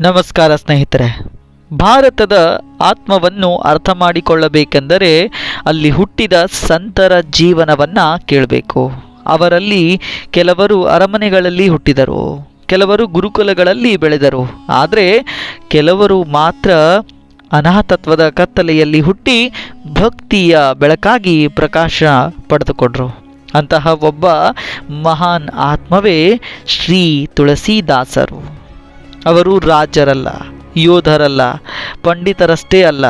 ನಮಸ್ಕಾರ ಸ್ನೇಹಿತರೆ. ಭಾರತದ ಆತ್ಮವನ್ನು ಅರ್ಥ ಮಾಡಿಕೊಳ್ಳಬೇಕೆಂದರೆ ಅಲ್ಲಿ ಹುಟ್ಟಿದ ಸಂತರ ಜೀವನವನ್ನು ಕೇಳಬೇಕು. ಅವರಲ್ಲಿ ಕೆಲವರು ಅರಮನೆಗಳಲ್ಲಿ ಹುಟ್ಟಿದರು, ಕೆಲವರು ಗುರುಕುಲಗಳಲ್ಲಿ ಬೆಳೆದರು. ಆದರೆ ಕೆಲವರು ಮಾತ್ರ ಅನಾಥತ್ವದ ಕತ್ತಲೆಯಲ್ಲಿ ಹುಟ್ಟಿ ಭಕ್ತಿಯ ಬೆಳಕಾಗಿ ಪ್ರಕಾಶ ಪಡೆದುಕೊಂಡರು. ಅಂತಹ ಒಬ್ಬ ಮಹಾನ್ ಆತ್ಮವೇ ಶ್ರೀ ತುಳಸಿದಾಸರು. ಅವರು ರಾಜರಲ್ಲ, ಯೋಧರಲ್ಲ, ಪಂಡಿತರಷ್ಟೇ ಅಲ್ಲ.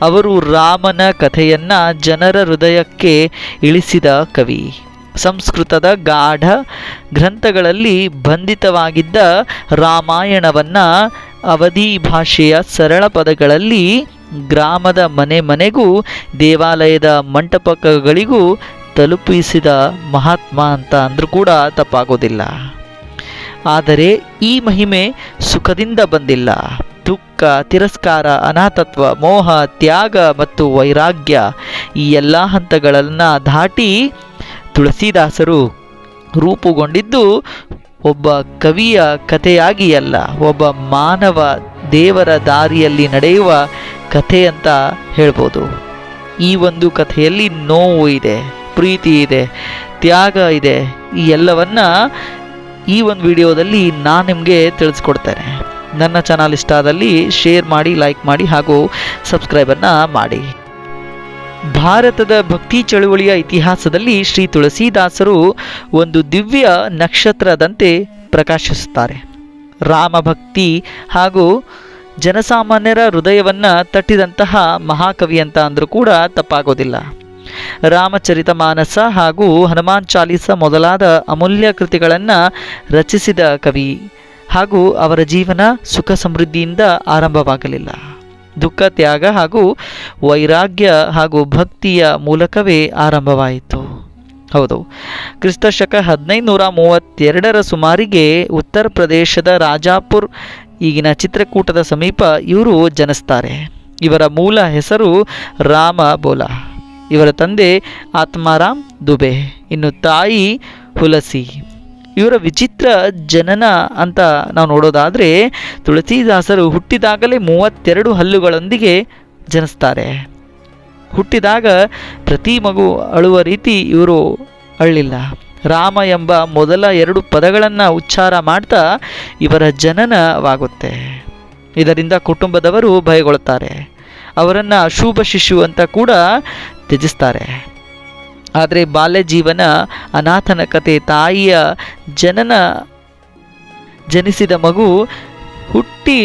ಅವರು ರಾಮನ ಕಥೆಯನ್ನು ಜನರ ಹೃದಯಕ್ಕೆ ಇಳಿಸಿದ ಕವಿ. ಸಂಸ್ಕೃತದ ಗಾಢ ಗ್ರಂಥಗಳಲ್ಲಿ ಬಂಧಿತವಾಗಿದ್ದ ರಾಮಾಯಣವನ್ನು ಅವಧಿ ಭಾಷೆಯ ಸರಳ ಪದಗಳಲ್ಲಿ ಗ್ರಾಮದ ಮನೆ ಮನೆಗೂ ದೇವಾಲಯದ ಮಂಟಪಗಳಿಗೂ ತಲುಪಿಸಿದ ಮಹಾತ್ಮ ಅಂತ ಅಂದರೂ ಕೂಡ ತಪ್ಪಾಗೋದಿಲ್ಲ. ಆದರೆ ಈ ಮಹಿಮೆ ಸುಖದಿಂದ ಬಂದಿಲ್ಲ. ದುಃಖ, ತಿರಸ್ಕಾರ, ಅನಾಥತ್ವ, ಮೋಹ, ತ್ಯಾಗ ಮತ್ತು ವೈರಾಗ್ಯ ಈ ಎಲ್ಲ ಹಂತಗಳನ್ನು ದಾಟಿ ತುಳಸಿದಾಸರು ರೂಪುಗೊಂಡಿದ್ದು ಒಬ್ಬ ಕವಿಯ ಕಥೆಯಾಗಿ ಅಲ್ಲ, ಒಬ್ಬ ಮಾನವ ದೇವರ ದಾರಿಯಲ್ಲಿ ನಡೆಯುವ ಕಥೆ ಅಂತ ಹೇಳ್ಬೋದು. ಈ ಒಂದು ಕಥೆಯಲ್ಲಿ ನೋವು ಇದೆ, ಪ್ರೀತಿ ಇದೆ, ತ್ಯಾಗ ಇದೆ. ಈ ಎಲ್ಲವನ್ನ ಈ ಒಂದು ವಿಡಿಯೋದಲ್ಲಿ ನಾನು ನಿಮಗೆ ತಿಳಿಸ್ಕೊಡ್ತೇನೆ. ನನ್ನ ಚಾನಲ್ ಇಷ್ಟ ಆದಲ್ಲಿ ಶೇರ್ ಮಾಡಿ, ಲೈಕ್ ಮಾಡಿ ಹಾಗೂ ಸಬ್ಸ್ಕ್ರೈಬನ್ನು ಮಾಡಿ. ಭಾರತದ ಭಕ್ತಿ ಚಳುವಳಿಯ ಇತಿಹಾಸದಲ್ಲಿ ಶ್ರೀ ತುಳಸಿದಾಸರು ಒಂದು ದಿವ್ಯ ನಕ್ಷತ್ರದಂತೆ ಪ್ರಕಾಶಿಸುತ್ತಾರೆ. ರಾಮಭಕ್ತಿ ಹಾಗೂ ಜನಸಾಮಾನ್ಯರ ಹೃದಯವನ್ನು ತಟ್ಟಿದಂತಹ ಮಹಾಕವಿ ಅಂತ ಅಂದರೂ ಕೂಡ ತಪ್ಪಾಗೋದಿಲ್ಲ. ರಾಮಚರಿತ ಮಾನಸ ಹಾಗೂ ಹನುಮಾನ್ ಚಾಲೀಸ ಮೊದಲಾದ ಅಮೂಲ್ಯ ಕೃತಿಗಳನ್ನು ರಚಿಸಿದ ಕವಿ. ಹಾಗೂ ಅವರ ಜೀವನ ಸುಖ ಸಮೃದ್ಧಿಯಿಂದ ಆರಂಭವಾಗಲಿಲ್ಲ. ದುಃಖ, ತ್ಯಾಗ ಹಾಗೂ ವೈರಾಗ್ಯ ಹಾಗೂ ಭಕ್ತಿಯ ಮೂಲಕವೇ ಆರಂಭವಾಯಿತು. ಹೌದು, ಕ್ರಿಸ್ತಶಕ 1532 ಸುಮಾರಿಗೆ ಉತ್ತರ ಪ್ರದೇಶದ ರಾಜಾಪುರ್, ಈಗಿನ ಚಿತ್ರಕೂಟದ ಸಮೀಪ ಇವರು ಜನಿಸ್ತಾರೆ. ಇವರ ಮೂಲ ಹೆಸರು ರಾಮ ಬೋಲಾ. ಇವರ ತಂದೆ ಆತ್ಮಾರಾಮ್ ದುಬೆ, ಇನ್ನು ತಾಯಿ ಹುಲಸಿ. ಇವರ ವಿಚಿತ್ರ ಜನನ ಅಂತ ನಾವು ನೋಡೋದಾದರೆ ತುಳಸಿದಾಸರು ಹುಟ್ಟಿದಾಗಲೇ 32 ಹಲ್ಲುಗಳೊಂದಿಗೆ ಜನಿಸ್ತಾರೆ. ಹುಟ್ಟಿದಾಗ ಪ್ರತಿ ಮಗು ಅಳುವ ರೀತಿ ಇವರು ಅಳ್ಳಿಲ್ಲ. ರಾಮ ಎಂಬ ಮೊದಲ 2 ಪದಗಳನ್ನು ಉಚ್ಚಾರ ಮಾಡ್ತಾ ಇವರ ಜನನವಾಗುತ್ತೆ. ಇದರಿಂದ ಕುಟುಂಬದವರು ಭಯಗೊಳ್ಳುತ್ತಾರೆ. ಅವರನ್ನು ಅಶುಭ ಶಿಶು ಅಂತ ಕೂಡ ತ್ಯಜಿಸ್ತಾರೆ. ಆದರೆ ಬಾಲ್ಯ ಜೀವನ ಅನಾಥನ ಕತೆ. ತಾಯಿಯ ಜನಿಸಿದ ಮಗು ಹುಟ್ಟಿ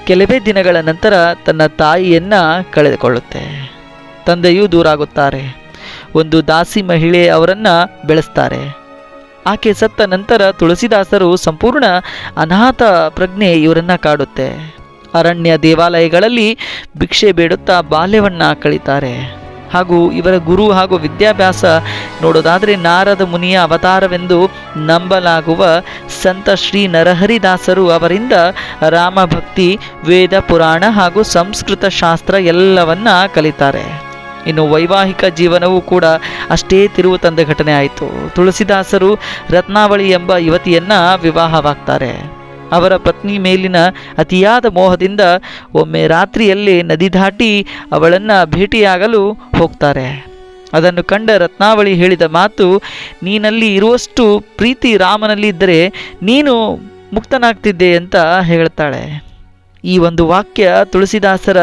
ಕೆಲವೇ ದಿನಗಳ ನಂತರ ತನ್ನ ತಾಯಿಯನ್ನು ಕಳೆದುಕೊಳ್ಳುತ್ತೆ. ತಂದೆಯೂ ದೂರಾಗುತ್ತಾರೆ. ಒಂದು ದಾಸಿ ಮಹಿಳೆ ಅವರನ್ನು ಬೆಳೆಸ್ತಾರೆ. ಆಕೆ ಸತ್ತ ನಂತರ ತುಳಸಿದಾಸರು ಸಂಪೂರ್ಣ ಅನಾಥ ಪ್ರಜ್ಞೆ ಇವರನ್ನು ಕಾಡುತ್ತೆ. ಅರಣ್ಯ ದೇವಾಲಯಗಳಲ್ಲಿ ಭಿಕ್ಷೆ ಬೇಡುತ್ತಾ ಬಾಲ್ಯವನ್ನು ಕಳೀತಾರೆ. ಹಾಗೂ ಇವರ ಗುರು ಹಾಗೂ ವಿದ್ಯಾಭ್ಯಾಸ ನೋಡೋದಾದರೆ ನಾರದ ಮುನಿಯ ಅವತಾರವೆಂದು ನಂಬಲಾಗುವ ಸಂತ ಶ್ರೀ ನರಹರಿದಾಸರು ಅವರಿಂದ ರಾಮಭಕ್ತಿ, ವೇದ, ಪುರಾಣ ಹಾಗೂ ಸಂಸ್ಕೃತ ಶಾಸ್ತ್ರ ಎಲ್ಲವನ್ನ ಕಲಿತಾರೆ. ಇನ್ನು ವೈವಾಹಿಕ ಜೀವನವೂ ಕೂಡ ಅಷ್ಟೇ ತಿರುವು ತಂದ ಘಟನೆ ಆಯಿತು. ತುಳಸಿದಾಸರು ರತ್ನಾವಳಿ ಎಂಬ ಯುವತಿಯನ್ನು ವಿವಾಹವಾಗ್ತಾರೆ. ಅವರ ಪತ್ನಿ ಮೇಲಿನ ಅತಿಯಾದ ಮೋಹದಿಂದ ಒಮ್ಮೆ ರಾತ್ರಿಯಲ್ಲಿ ನದಿ ದಾಟಿ ಅವಳನ್ನು ಭೇಟಿಯಾಗಲು ಹೋಗ್ತಾರೆ. ಅದನ್ನು ಕಂಡ ರತ್ನಾವಳಿ ಹೇಳಿದ ಮಾತು, ನೀನಲ್ಲಿ ಇರುವಷ್ಟು ಪ್ರೀತಿ ರಾಮನಲ್ಲಿ ಇದ್ದರೆ ನೀನು ಮುಕ್ತನಾಗ್ತಿದ್ದೆ ಅಂತ ಹೇಳ್ತಾಳೆ. ಈ ಒಂದು ವಾಕ್ಯ ತುಳಸಿದಾಸರ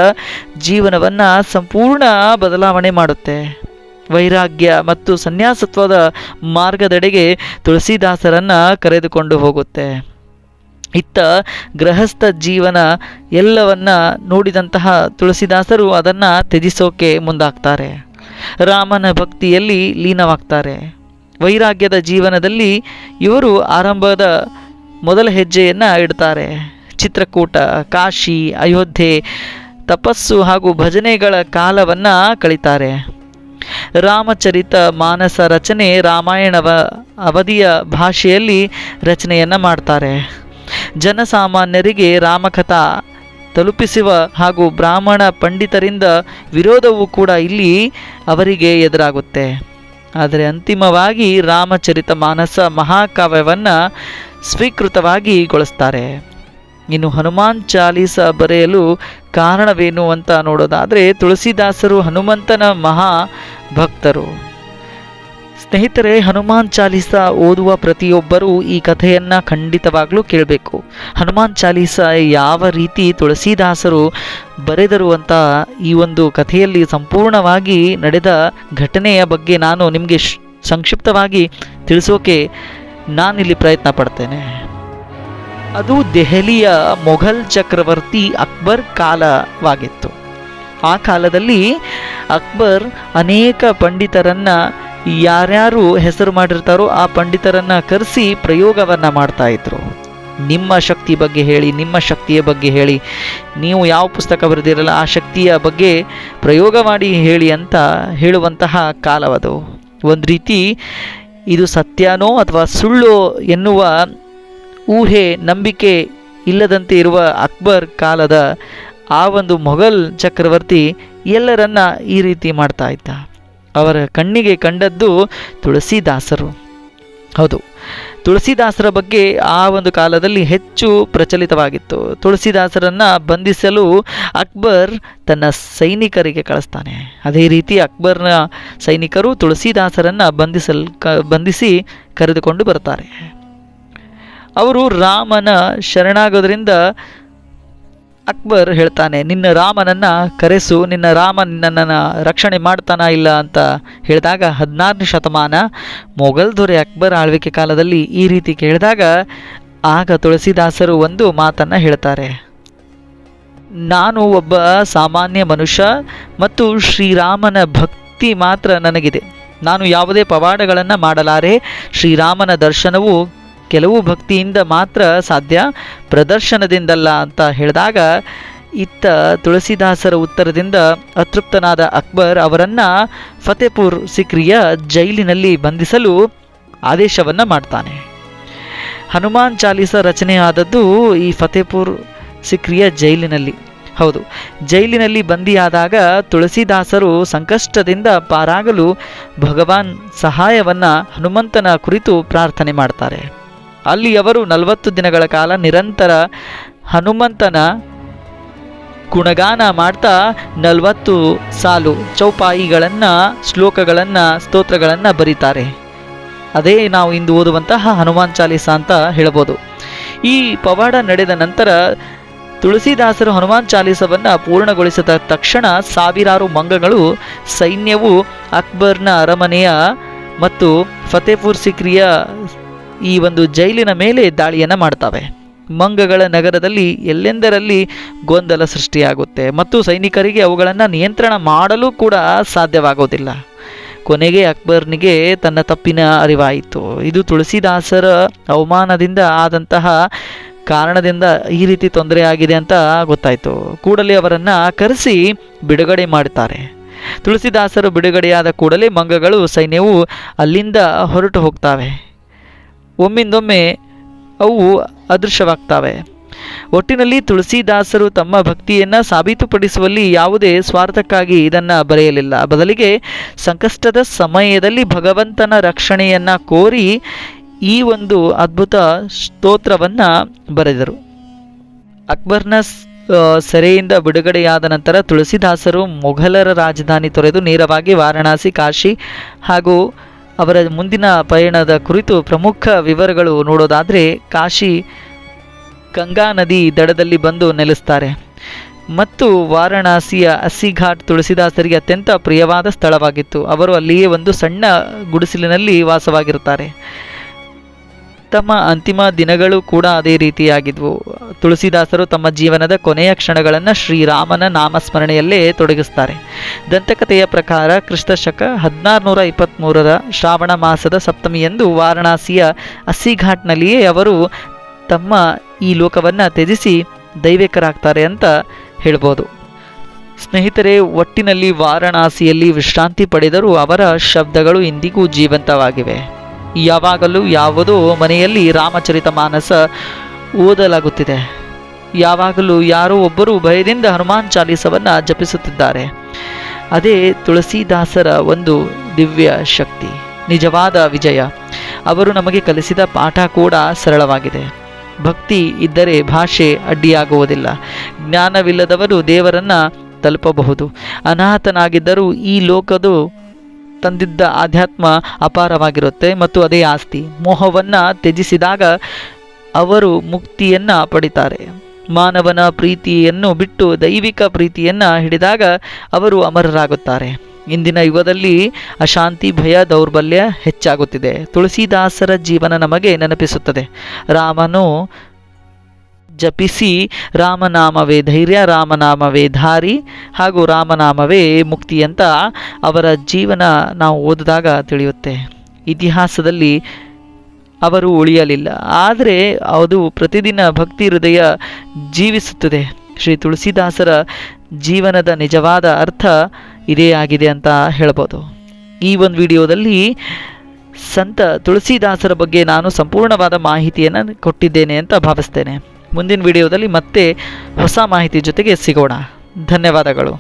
ಜೀವನವನ್ನು ಸಂಪೂರ್ಣ ಬದಲಾವಣೆ ಮಾಡುತ್ತೆ. ವೈರಾಗ್ಯ ಮತ್ತು ಸನ್ಯಾಸತ್ವದ ಮಾರ್ಗದೆಡೆಗೆ ತುಳಸಿದಾಸರನ್ನು ಕರೆದುಕೊಂಡು ಹೋಗುತ್ತೆ. ಇತ್ತ ಗೃಹಸ್ಥ ಜೀವನ ಎಲ್ಲವನ್ನ ನೋಡಿದಂತಹ ತುಳಸಿದಾಸರು ಅದನ್ನು ತ್ಯಜಿಸೋಕೆ ಮುಂದಾಗ್ತಾರೆ. ರಾಮನ ಭಕ್ತಿಯಲ್ಲಿ ಲೀನವಾಗ್ತಾರೆ. ವೈರಾಗ್ಯದ ಜೀವನದಲ್ಲಿ ಇವರು ಆರಂಭದ ಮೊದಲ ಹೆಜ್ಜೆಯನ್ನು ಇಡ್ತಾರೆ. ಚಿತ್ರಕೂಟ, ಕಾಶಿ, ಅಯೋಧ್ಯೆ, ತಪಸ್ಸು ಹಾಗೂ ಭಜನೆಗಳ ಕಾಲವನ್ನು ಕಳೀತಾರೆ. ರಾಮಚರಿತ ಮಾನಸ ರಚನೆ, ರಾಮಾಯಣವ ಅವಧಿಯ ಭಾಷೆಯಲ್ಲಿ ರಚನೆಯನ್ನು ಮಾಡ್ತಾರೆ. ಜನಸಾಮಾನ್ಯರಿಗೆ ರಾಮಕಥಾ ತಲುಪಿಸುವ ಹಾಗೂ ಬ್ರಾಹ್ಮಣ ಪಂಡಿತರಿಂದ ವಿರೋಧವೂ ಕೂಡ ಇಲ್ಲಿ ಅವರಿಗೆ ಎದುರಾಗುತ್ತೆ. ಆದರೆ ಅಂತಿಮವಾಗಿ ರಾಮಚರಿತ ಮಾನಸ ಮಹಾಕಾವ್ಯವನ್ನು ಸ್ವೀಕೃತವಾಗಿಗೊಳಿಸ್ತಾರೆ. ಇನ್ನು ಹನುಮಾನ್ ಚಾಲೀಸ ಬರೆಯಲು ಕಾರಣವೇನು ಅಂತ ನೋಡೋದಾದರೆ ತುಳಸಿದಾಸರು ಹನುಮಂತನ ಮಹಾ ಭಕ್ತರು. ಸ್ನೇಹಿತರೆ, ಹನುಮಾನ್ ಚಾಲೀಸ ಓದುವ ಪ್ರತಿಯೊಬ್ಬರೂ ಈ ಕಥೆಯನ್ನು ಖಂಡಿತವಾಗ್ಲೂ ಕೇಳಬೇಕು. ಹನುಮಾನ್ ಚಾಲೀಸ ಯಾವ ರೀತಿ ತುಳಸಿದಾಸರು ಬರೆದರು ಅಂತ ಈ ಒಂದು ಕಥೆಯಲ್ಲಿ ಸಂಪೂರ್ಣವಾಗಿ ನಡೆದ ಘಟನೆಯ ಬಗ್ಗೆ ನಾನು ನಿಮಗೆ ಸಂಕ್ಷಿಪ್ತವಾಗಿ ತಿಳಿಸೋಕೆ ನಾನಿಲ್ಲಿ ಪ್ರಯತ್ನ ಪಡ್ತೇನೆ. ಅದು ದೆಹಲಿಯ ಮೊಘಲ್ ಚಕ್ರವರ್ತಿ ಅಕ್ಬರ್ ಕಾಲವಾಗಿತ್ತು. ಆ ಕಾಲದಲ್ಲಿ ಅಕ್ಬರ್ ಅನೇಕ ಪಂಡಿತರನ್ನು, ಯಾರ್ಯಾರು ಹೆಸರು ಮಾಡಿರ್ತಾರೋ ಆ ಪಂಡಿತರನ್ನು ಕರೆಸಿ ಪ್ರಯೋಗವನ್ನು ಮಾಡ್ತಾ ಇದ್ರು. ನಿಮ್ಮ ಶಕ್ತಿ ಬಗ್ಗೆ ಹೇಳಿ, ನಿಮ್ಮ ಶಕ್ತಿಯ ಬಗ್ಗೆ ಹೇಳಿ, ನೀವು ಯಾವ ಪುಸ್ತಕ ಬರೆದಿರಲ್ಲ ಆ ಶಕ್ತಿಯ ಬಗ್ಗೆ ಪ್ರಯೋಗ ಮಾಡಿ ಹೇಳಿ ಅಂತ ಹೇಳುವಂತಹ ಕಾಲವದು. ಒಂದು ರೀತಿ ಇದು ಸತ್ಯನೋ ಅಥವಾ ಸುಳ್ಳು ಎನ್ನುವ ಊಹೆ, ನಂಬಿಕೆ ಇಲ್ಲದಂತೆ ಇರುವ ಅಕ್ಬರ್ ಕಾಲದ ಆ ಒಂದು ಮೊಘಲ್ ಚಕ್ರವರ್ತಿ ಎಲ್ಲರನ್ನ ಈ ರೀತಿ ಮಾಡ್ತಾ ಇದ್ದ. ಅವರ ಕಣ್ಣಿಗೆ ಕಂಡದ್ದು ತುಳಸಿದಾಸರು. ಹೌದು, ತುಳಸಿದಾಸರ ಬಗ್ಗೆ ಆ ಒಂದು ಕಾಲದಲ್ಲಿ ಹೆಚ್ಚು ಪ್ರಚಲಿತವಾಗಿತ್ತು. ತುಳಸಿದಾಸರನ್ನು ಬಂಧಿಸಲು ಅಕ್ಬರ್ ತನ್ನ ಸೈನಿಕರಿಗೆ ಕಳಿಸ್ತಾನೆ. ಅದೇ ರೀತಿ ಅಕ್ಬರ್ನ ಸೈನಿಕರು ತುಳಸಿದಾಸರನ್ನು ಬಂಧಿಸಿ ಕರೆದುಕೊಂಡು ಬರ್ತಾರೆ. ಅವರು ರಾಮನ ಶರಣಾಗೋದ್ರಿಂದ ಅಕ್ಬರ್ ಹೇಳ್ತಾನೆ, ನಿನ್ನ ರಾಮನನ್ನು ಕರೆಸು, ನಿನ್ನ ರಾಮ ನಿನ್ನನ್ನು ರಕ್ಷಣೆ ಮಾಡ್ತಾನ ಇಲ್ಲ ಅಂತ ಹೇಳಿದಾಗ 16ನೇ ಶತಮಾನ ಮೊಘಲ್ ದೊರೆ ಅಕ್ಬರ್ ಆಳ್ವಿಕೆ ಕಾಲದಲ್ಲಿ ಈ ರೀತಿ ಕೇಳಿದಾಗ ಆಗ ತುಳಸಿದಾಸರು ಒಂದು ಮಾತನ್ನು ಹೇಳ್ತಾರೆ, ನಾನು ಒಬ್ಬ ಸಾಮಾನ್ಯ ಮನುಷ್ಯ ಮತ್ತು ಶ್ರೀರಾಮನ ಭಕ್ತಿ ಮಾತ್ರ ನನಗಿದೆ. ನಾನು ಯಾವುದೇ ಪವಾಡಗಳನ್ನು ಮಾಡಲಾರೆ. ಶ್ರೀರಾಮನ ದರ್ಶನವು ಕೆಲವು ಭಕ್ತಿಯಿಂದ ಮಾತ್ರ ಸಾಧ್ಯ, ಪ್ರದರ್ಶನದಿಂದಲ್ಲ ಅಂತ ಹೇಳಿದಾಗ ಇತ್ತ ತುಳಸಿದಾಸರ ಉತ್ತರದಿಂದ ಅತೃಪ್ತನಾದ ಅಕ್ಬರ್ ಅವರನ್ನು ಫತೇಪುರ್ ಸಿಕ್ರಿಯ ಜೈಲಿನಲ್ಲಿ ಬಂಧಿಸಲು ಆದೇಶವನ್ನು ಮಾಡ್ತಾನೆ. ಹನುಮಾನ್ ಚಾಲೀಸ ರಚನೆಯಾದದ್ದು ಈ ಫತೇಪುರ್ ಸಿಕ್ರಿಯ ಜೈಲಿನಲ್ಲಿ. ಹೌದು, ಜೈಲಿನಲ್ಲಿ ಬಂದಿಯಾದಾಗ ತುಳಸಿದಾಸರು ಸಂಕಷ್ಟದಿಂದ ಪಾರಾಗಲು ಭಗವಾನ್ ಸಹಾಯವನ್ನು ಹನುಮಂತನ ಕುರಿತು ಪ್ರಾರ್ಥನೆ ಮಾಡ್ತಾರೆ. ಅಲ್ಲಿ ಅವರು 40 ದಿನಗಳ ಕಾಲ ನಿರಂತರ ಹನುಮಂತನ ಗುಣಗಾನ ಮಾಡ್ತಾ 40 ಸಾಲು ಚೌಪಾಯಿಗಳನ್ನು, ಶ್ಲೋಕಗಳನ್ನು, ಸ್ತೋತ್ರಗಳನ್ನು ಬರೀತಾರೆ. ಅದೇ ನಾವು ಇಂದು ಓದುವಂತಹ ಹನುಮಾನ್ ಚಾಲೀಸ ಅಂತ ಹೇಳ್ಬೋದು. ಈ ಪವಾಡ ನಡೆದ ನಂತರ ತುಳಸಿದಾಸರು ಹನುಮಾನ್ ಚಾಲೀಸವನ್ನು ಪೂರ್ಣಗೊಳಿಸಿದ ತಕ್ಷಣ ಸಾವಿರಾರು ಮಂಗಗಳು ಸೈನ್ಯವು ಅಕ್ಬರ್ನ ಅರಮನೆಯ ಮತ್ತು ಫತೇಪುರ್ ಸಿಕ್ರಿಯ ಈ ಒಂದು ಜೈಲಿನ ಮೇಲೆ ದಾಳಿಯನ್ನು ಮಾಡ್ತವೆ. ಮಂಗಗಳ ನಗರದಲ್ಲಿ ಎಲ್ಲೆಂದರಲ್ಲಿ ಗೊಂದಲ ಸೃಷ್ಟಿಯಾಗುತ್ತೆ ಮತ್ತು ಸೈನಿಕರಿಗೆ ಅವುಗಳನ್ನು ನಿಯಂತ್ರಣ ಮಾಡಲು ಕೂಡ ಸಾಧ್ಯವಾಗೋದಿಲ್ಲ. ಕೊನೆಗೆ ಅಕ್ಬರ್ನಿಗೆ ತನ್ನ ತಪ್ಪಿನ ಅರಿವಾಯಿತು. ಇದು ತುಳಸಿದಾಸರ ಅವಮಾನದಿಂದ ಆದಂತಹ ಕಾರಣದಿಂದ ಈ ರೀತಿ ತೊಂದರೆ ಆಗಿದೆ ಅಂತ ಗೊತ್ತಾಯಿತು. ಕೂಡಲೇ ಅವರನ್ನು ಕರೆಸಿ ಬಿಡುಗಡೆ ಮಾಡುತ್ತಾರೆ. ತುಳಸಿದಾಸರು ಬಿಡುಗಡೆಯಾದ ಕೂಡಲೇ ಮಂಗಗಳು ಸೈನ್ಯವು ಅಲ್ಲಿಂದ ಹೊರಟು ಹೋಗ್ತವೆ. ಒಮ್ಮಿಂದೊಮ್ಮೆ ಅವು ಅದೃಶ್ಯವಾಗ್ತವೆ. ಒಟ್ಟಿನಲ್ಲಿ ತುಳಸಿದಾಸರು ತಮ್ಮ ಭಕ್ತಿಯನ್ನು ಸಾಬೀತುಪಡಿಸುವಲ್ಲಿ ಯಾವುದೇ ಸ್ವಾರ್ಥಕ್ಕಾಗಿ ಇದನ್ನು ಬರೆಯಲಿಲ್ಲ. ಬದಲಿಗೆ ಸಂಕಷ್ಟದ ಸಮಯದಲ್ಲಿ ಭಗವಂತನ ರಕ್ಷಣೆಯನ್ನು ಕೋರಿ ಈ ಒಂದು ಅದ್ಭುತ ಸ್ತೋತ್ರವನ್ನು ಬರೆದರು. ಅಕ್ಬರ್ನ ಸೆರೆಯಿಂದ ಬಿಡುಗಡೆಯಾದ ನಂತರ ತುಳಸಿದಾಸರು ಮೊಘಲರ ರಾಜಧಾನಿ ತೊರೆದು ನೇರವಾಗಿ ವಾರಣಾಸಿ, ಕಾಶಿ ಹಾಗೂ ಅವರ ಮುಂದಿನ ಪಯಣದ ಕುರಿತು ಪ್ರಮುಖ ವಿವರಗಳು ನೋಡೋದಾದರೆ, ಕಾಶಿ ಗಂಗಾ ನದಿ ದಡದಲ್ಲಿ ಬಂದು ನೆಲೆಸ್ತಾರೆ ಮತ್ತು ವಾರಣಾಸಿಯ ಅಸ್ಸಿಘಾಟ್ ತುಳಸಿದಾಸರಿಗೆ ಅತ್ಯಂತ ಪ್ರಿಯವಾದ ಸ್ಥಳವಾಗಿತ್ತು. ಅವರು ಅಲ್ಲಿಯೇ ಒಂದು ಸಣ್ಣ ಗುಡಿಸಲಿನಲ್ಲಿ ವಾಸವಾಗಿರುತ್ತಾರೆ. ತಮ್ಮ ಅಂತಿಮ ದಿನಗಳು ಕೂಡ ಅದೇ ರೀತಿಯಾಗಿದ್ವು. ತುಳಸಿದಾಸರು ತಮ್ಮ ಜೀವನದ ಕೊನೆಯ ಕ್ಷಣಗಳನ್ನು ಶ್ರೀರಾಮನ ನಾಮಸ್ಮರಣೆಯಲ್ಲೇ ತೊಡಗಿಸ್ತಾರೆ. ದಂತಕಥೆಯ ಪ್ರಕಾರ ಕ್ರಿಸ್ತಶಕ 1623 ಶ್ರಾವಣ ಮಾಸದ ಸಪ್ತಮಿಯಂದು ವಾರಣಾಸಿಯ ಅಸ್ಸಿಘಾಟ್ನಲ್ಲಿಯೇ ಅವರು ತಮ್ಮ ಈ ಲೋಕವನ್ನು ತ್ಯಜಿಸಿ ದೈವಿಕರಾಗ್ತಾರೆ ಅಂತ ಹೇಳ್ಬೋದು. ಸ್ನೇಹಿತರೆ, ಒಟ್ಟಿನಲ್ಲಿ ವಾರಣಾಸಿಯಲ್ಲಿ ವಿಶ್ರಾಂತಿ ಪಡೆದರೂ ಅವರ ಶಬ್ದಗಳು ಇಂದಿಗೂ ಜೀವಂತವಾಗಿವೆ. ಯಾವಾಗಲೂ ಯಾವುದೋ ಮನೆಯಲ್ಲಿ ರಾಮಚರಿತ ಮಾನಸ ಓದಲಾಗುತ್ತಿದೆ. ಯಾವಾಗಲೂ ಯಾರೋ ಒಬ್ಬರು ಭಯದಿಂದ ಹನುಮಾನ್ ಚಾಲೀಸವನ್ನು ಜಪಿಸುತ್ತಿದ್ದಾರೆ. ಅದೇ ತುಳಸಿದಾಸರ ಒಂದು ದಿವ್ಯ ಶಕ್ತಿ, ನಿಜವಾದ ವಿಜಯ. ಅವರು ನಮಗೆ ಕಲಿಸಿದ ಪಾಠ ಕೂಡ ಸರಳವಾಗಿದೆ. ಭಕ್ತಿ ಇದ್ದರೆ ಭಾಷೆ ಅಡ್ಡಿಯಾಗುವುದಿಲ್ಲ. ಜ್ಞಾನವಿಲ್ಲದವರು ದೇವರನ್ನು ತಲುಪಬಹುದು. ಅನಾಥನಾಗಿದ್ದರೂ ಈ ಲೋಕದ ತಂದಿದ್ದ ಆಧ್ಯಾತ್ಮ ಅಪಾರವಾಗಿರುತ್ತೆ ಮತ್ತು ಅದೇ ಆಸ್ತಿ. ಮೋಹವನ್ನು ತ್ಯಜಿಸಿದಾಗ ಅವರು ಮುಕ್ತಿಯನ್ನು ಪಡಿತಾರೆ. ಮಾನವನ ಪ್ರೀತಿಯನ್ನು ಬಿಟ್ಟು ದೈವಿಕ ಪ್ರೀತಿಯನ್ನು ಹಿಡಿದಾಗ ಅವರು ಅಮರರಾಗುತ್ತಾರೆ. ಇಂದಿನ ಯುಗದಲ್ಲಿ ಅಶಾಂತಿ, ಭಯ, ದೌರ್ಬಲ್ಯ ಹೆಚ್ಚಾಗುತ್ತಿದೆ. ತುಳಸಿದಾಸರ ಜೀವನ ನಮಗೆ ನೆನಪಿಸುತ್ತದೆ. ರಾಮನು ಜಪಿಸಿ ರಾಮನಾಮವೇ ಧೈರ್ಯ, ರಾಮನಾಮವೇ ದಾರಿ ಹಾಗೂ ರಾಮನಾಮವೇ ಮುಕ್ತಿ ಅಂತ ಅವರ ಜೀವನ ನಾವು ಓದಿದಾಗ ತಿಳಿಯುತ್ತೆ. ಇತಿಹಾಸದಲ್ಲಿ ಅವರು ಉಳಿಯಲಿಲ್ಲ, ಆದರೆ ಅದು ಪ್ರತಿದಿನ ಭಕ್ತಿ ಹೃದಯ ಜೀವಿಸುತ್ತದೆ. ಶ್ರೀ ತುಳಸಿದಾಸರ ಜೀವನದ ನಿಜವಾದ ಅರ್ಥ ಇದೇ ಆಗಿದೆ ಅಂತ ಹೇಳ್ಬೋದು. ಈ ಒಂದು ವಿಡಿಯೋದಲ್ಲಿ ಸಂತ ತುಳಸಿದಾಸರ ಬಗ್ಗೆ ನಾನು ಸಂಪೂರ್ಣವಾದ ಮಾಹಿತಿಯನ್ನು ಕೊಟ್ಟಿದ್ದೇನೆ ಅಂತ ಭಾವಿಸ್ತೇನೆ. ಮುಂದಿನ ವಿಡಿಯೋದಲ್ಲಿ ಮತ್ತೆ ಹೊಸ ಮಾಹಿತಿ ಜೊತೆಗೆ ಸಿಗೋಣ. ಧನ್ಯವಾದಗಳು.